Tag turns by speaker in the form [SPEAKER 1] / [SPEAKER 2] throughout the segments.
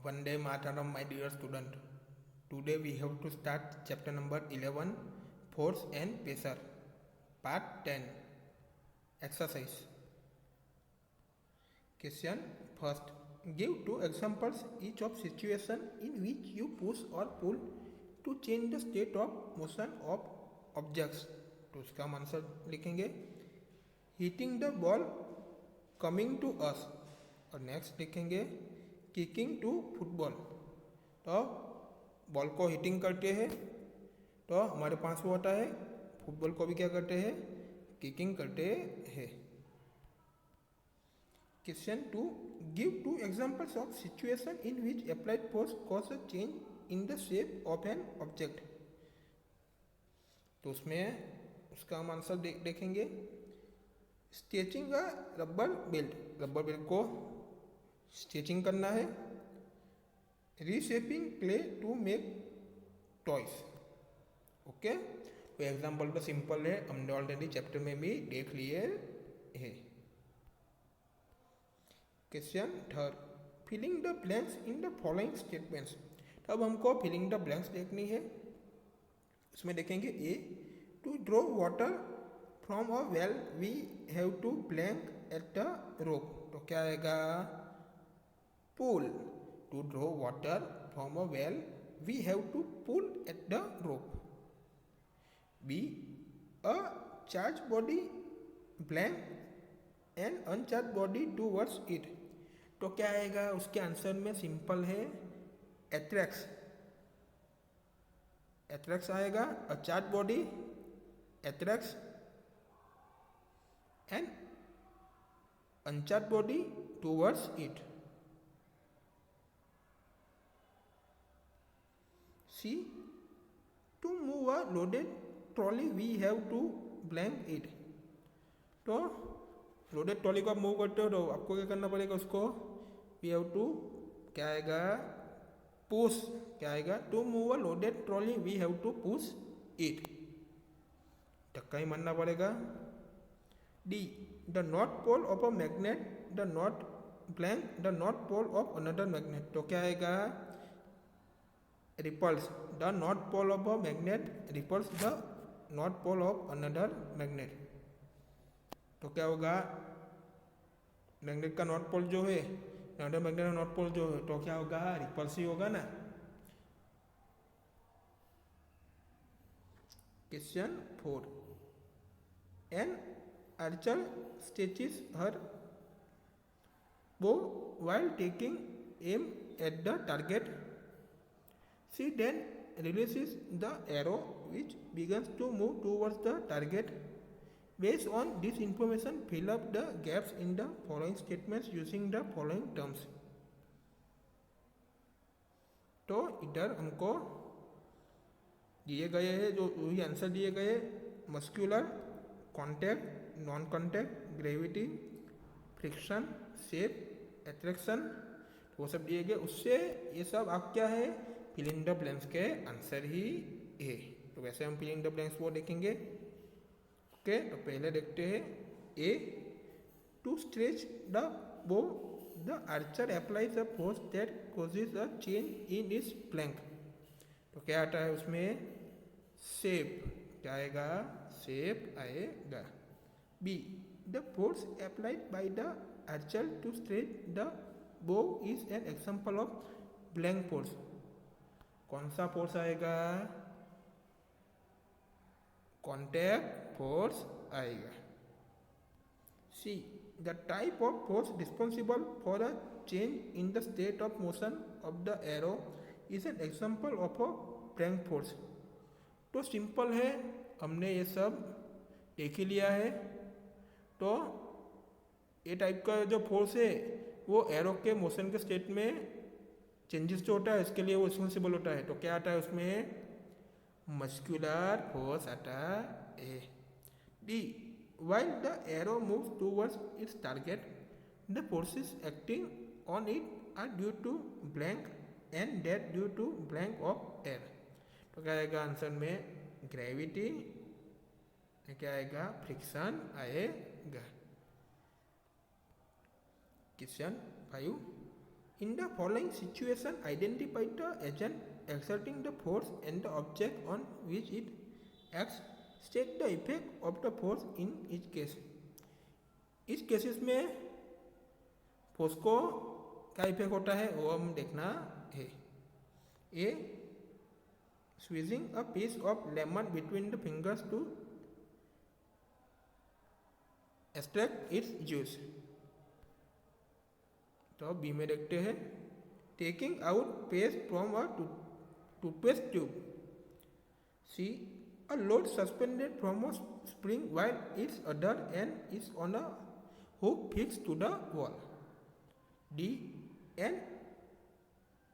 [SPEAKER 1] Vande Mataram, my dear student. Today we have to start chapter number 11, Force and Pressure, part 10. Exercise. Question first. Give two examples each of situation in which you push or pull to change the state of motion of objects. तो उसका हम answer लिखेंगे hitting the ball coming to us, और next लिखेंगे kicking to football. तो ball को hitting करते हैं तो हमारे पास वो होता है, फुटबॉल को भी क्या करते हैं, किकिंग करते हैं। Question 2. Give two examples of situation in which applied force cause a change in the shape of an object. तो उसमें उसका हम आंसर देखेंगे stitching a rubber belt, rubber belt को स्टिचिंग करना है। Reshaping clay to make toys. Okay, तो example तो सिंपल है, हमने ऑलरेडी चैप्टर में भी देख लिए है। Question third. Filling the blanks in the following statements. तो अब हमको फिलिंग द ब्लैंक्स देखनी है। उसमें देखेंगे a, to draw water from a well we have to blank at the rope. तो क्या आएगा, pull. To draw water from a well we have to pull at the rope. B, a charge body blank and uncharge body towards it. तो क्या आएगा, उसके answer में simple है attracts. Attracts आएगा, a charge body attracts and uncharge body towards it. C, to move a loaded trolley we have to blank it. तो loaded trolley को आप मूव करते हो तो आपको क्या करना पड़ेगा, उसको वी हैव टू क्या आएगा, पुश। क्या आएगा, to move a loaded trolley we have to push it. धक्का ही मारना पड़ेगा। D, the north pole of a magnet the not blank the north pole of another magnet. तो क्या आएगा, repels. The north pole of a magnet repels the north pole of another magnet. तो क्या होगा, मैग्नेट का north pole जो है, another magnet का नॉर्थ पोल जो है, तो क्या होगा, रिपल्स ही होगा ना। Question 4. An archer stretches her bow while taking aim at the target. She then releases the arrow which begins to move towards the target. Based on this information, fill up the gaps in the following statements using the following terms. तो इधर हमको दिए गए हैं जो वही answer दिए गए, muscular, contact, non contact, gravity, friction, shape, attraction, वो सब दिए गए। उससे ये सब आप क्या है, फिल इन द ब्लैंक्स के आंसर ही है। तो वैसे हम फिल इन द ब्लैंक्स वो देखेंगे। ओके, तो पहले देखते हैं ए, टू स्ट्रेच द बो the Archer applies a force that causes a change in its blank. तो क्या आता है उसमें, शेप। क्या आएगा, शेप आएगा। B, the force applied by the archer to stretch the bow is an example of blank force. कौन सा फोर्स आएगा, कॉन्टैक्ट फोर्स आएगा। C, the type of force responsible for a change in the state of motion of the arrow is an example of a blank force. तो simple है, हमने ये सब देख ही लिया है। तो ये टाइप का जो फोर्स है वो एरो के मोशन के स्टेट में चेंजेस जो होता है इसके लिए वो रिस्पॉन्सिबल होता है। तो क्या आता है उसमें, मस्कुलर फोर्स आता है। D, while the arrow moves towards its target, the forces acting on it are due to blank and that due to blank of air. तो क्या आएगा आंसर में, ग्रेविटी, क्या आएगा, फ्रिक्शन आएगा। Question 5. In the following situation, identify the agent exerting the force and the object on which it acts. State the effect of the force in each case. इस cases में force को क्या effect होता है वो हम देखना है. A squeezing a piece of lemon between the fingers to extract its juice. तो बी में देखते हैं taking out paste from a toothpaste tube. C a load suspended from a spring while its other end is on a hook fixed to the wall. D. An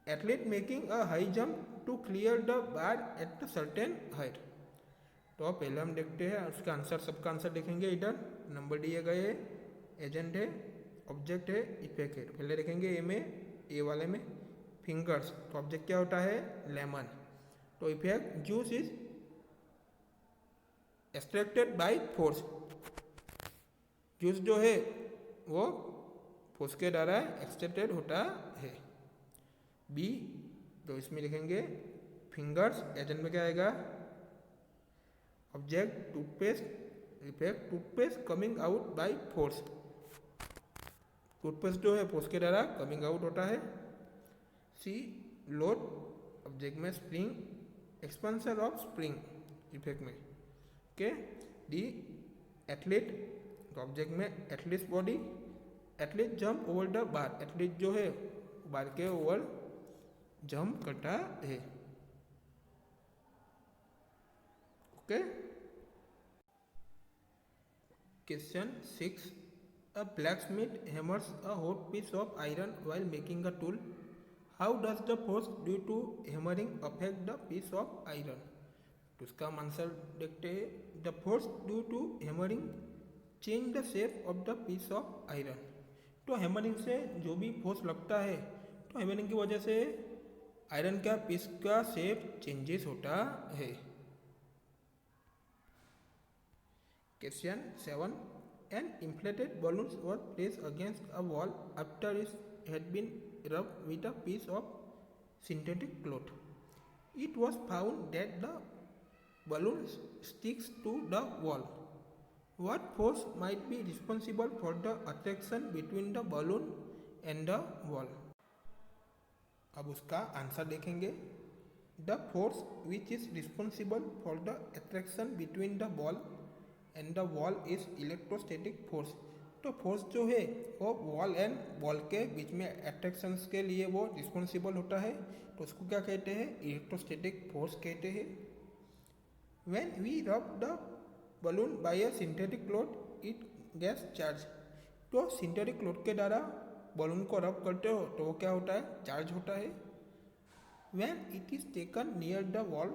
[SPEAKER 1] athlete making a high jump to clear the bar at a certain height. तो पहले हम देखते हैं उसका answer, सबका answer देखेंगे. इधर number दिए गए, एजेंट है, ऑब्जेक्ट है, इफेक्ट है. पहले देखेंगे ए में, ए वाले में फिंगर्स. तो ऑब्जेक्ट क्या होता है लेमन. तो effect juice is extracted by force. Juice जो है वो फोर्स के द्वारा एक्सट्रैक्टेड होता है. बी तो इसमें लिखेंगे फिंगर्स, एजेंट में क्या आएगा object toothpaste, effect toothpaste coming out by force. Toothpaste जो है फोर्स के द्वारा कमिंग आउट होता है. सी लोड, ऑब्जेक्ट में spring, expansion of spring effect में. ओके. डी एथलीट, तो ऑब्जेक्ट में athlete body, athlete jump over the bar. Athlete जो है बार के ओवर जंप करता है. Okay. Question 6. A blacksmith hammers a hot piece of iron while making a tool. How does the force due to hammering affect the piece of iron? तो इसका answer देखते हैं. The force due to hammering change the shape of the piece of iron. तो hammering से जो भी force लगता है तो हैमरिंग की वजह से आयरन का पीस का शेप चेंजेस होता है. Question 7. An inflated balloon was placed against a wall after it had been rubbed with a piece of synthetic cloth. It was found that the balloon sticks to the wall. What force might be responsible for the attraction between the balloon and the wall? अब उसका answer देखेंगे. The force which is responsible for the attraction between the ball and the wall is electrostatic force. तो force जो है वो wall and ball के बीच में attractions के लिए वो रिस्पॉन्सिबल होता है. तो उसको क्या कहते हैं इलेक्ट्रोस्टैटिक फोर्स कहते हैं. When we rub the balloon by a synthetic cloth, it gets charged. तो सिंथेटिक क्लोथ के द्वारा बलून को रब करते हो तो वो क्या होता है चार्ज होता है. When it is taken near the wall,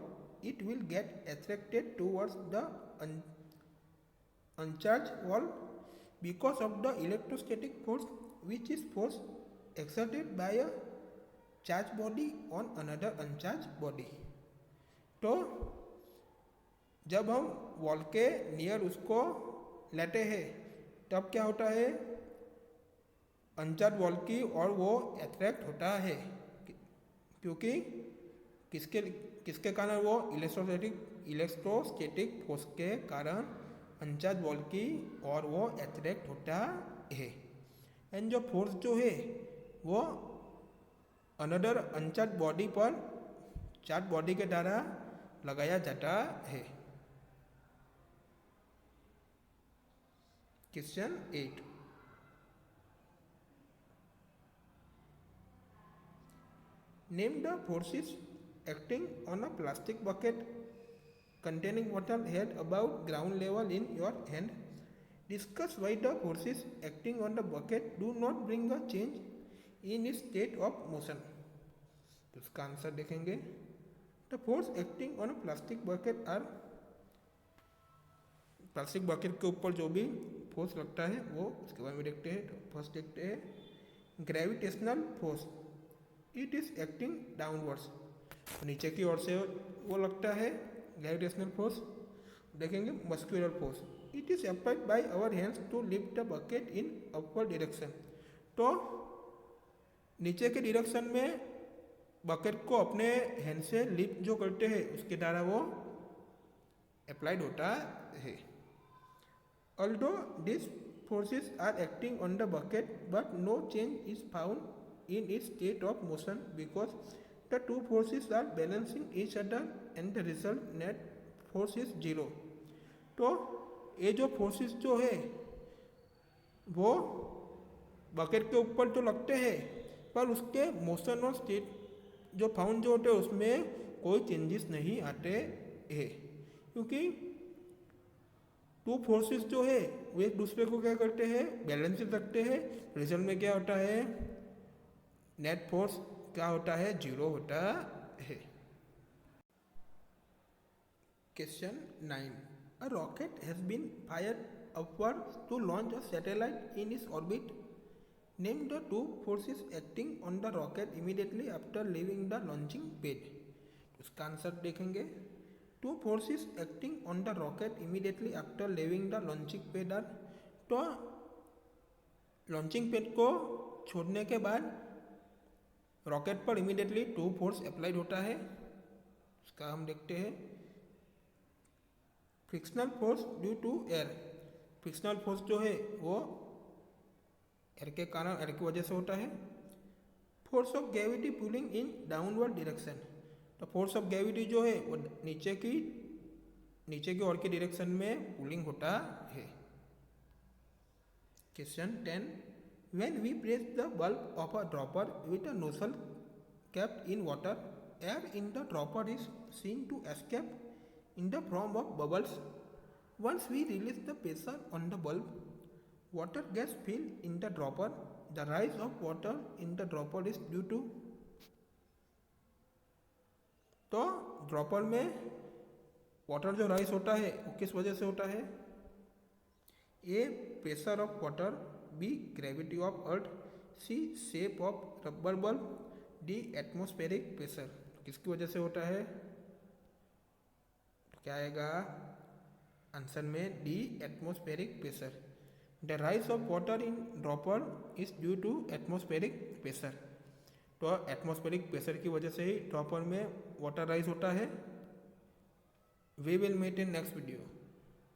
[SPEAKER 1] it will get attracted towards the uncharged wall because of the electrostatic force, which is force exerted by a charged body on another uncharged body. तो जब हम wall के near उसको लेते हैं तब क्या होता है अनचार्ज वॉल की और वो अट्रैक्ट होता है क्योंकि किसके कारण वो इलेक्ट्रोस्टैटिक फोर्स के कारण अनचार्ज वॉल की और वो अट्रैक्ट होता है. एंड जो फोर्स जो है वो अनदर अनचार्ज बॉडी पर चार्ज बॉडी के द्वारा लगाया जाता है. Question 8. Name the forces acting on a plastic bucket containing water held above ground level in your hand. Discuss why the forces acting on the bucket do not bring a change in its state of motion. तो इसका answer देखेंगे. The force acting on a plastic bucket are plastic bucket के ऊपर जो भी force लगता है वो उसके बारे में देखते हैं. तो फर्स्ट देखते हैं gravitational force. It is acting downwards. नीचे की ओर से वो लगता है ग्रेविटेशनल फोर्स. देखेंगे muscular force. It is applied by our hands to lift the bucket in upward direction. तो नीचे के डायरेक्शन में बकेट को अपने हैंड से लिफ्ट जो करते हैं उसके द्वारा वो अप्लाइड होता है। Although this forces are acting on the bucket but no change is found in its state of motion because the two forces are balancing each other and the result net force is zero। तो ये जो forces जो है वो bucket के ऊपर तो लगते हैं पर उसके मोशन और स्टेट जो फाउंड जो होते हैं उसमें कोई चेंजेस नहीं आते हैं, क्योंकि टू फोर्सेस जो है वो एक दूसरे को क्या करते हैं, बैलेंस रखते हैं। रिजल्ट में क्या होता है, नेट फोर्स क्या होता है, जीरो होता है। Question 9, a rocket has been fired upward to launch a satellite in its orbit. Name the two forces acting on the rocket immediately after leaving the launching pad. उसका answer देखेंगे। Two forces acting on the rocket immediately after leaving the launching pad are, तो launching pad को छोड़ने के बाद rocket पर immediately to force applied होता है। उसका हम देखते हैं। Frictional force due to air, frictional force जो है वो एयर के कारण, एयर की वजह से होता है। Force of gravity pulling in downward direction, तो फोर्स ऑफ ग्रेविटी जो है वो नीचे की ओर के डायरेक्शन में पुलिंग होता है। Question 10, when we press the bulb of a dropper with a nozzle kept in water, air in the dropper is seen to escape in the form of bubbles. Once we release the pressure on the bulb, water gets filled in the dropper. The rise of water in the dropper is due to, तो dropper में water जो rise होता है वो किस वजह से होता है। A, pressure of water, b, gravity of earth, c, shape of rubber bulb, d, atmospheric pressure. किसकी वजह से होता है, तो क्या आएगा आंसर में D, atmospheric pressure. The rise of water in dropper is due to atmospheric pressure, तो एटमॉस्फेरिक प्रेशर की वजह से ही ड्रॉपर में वाटर राइज होता है। We will meet in next video.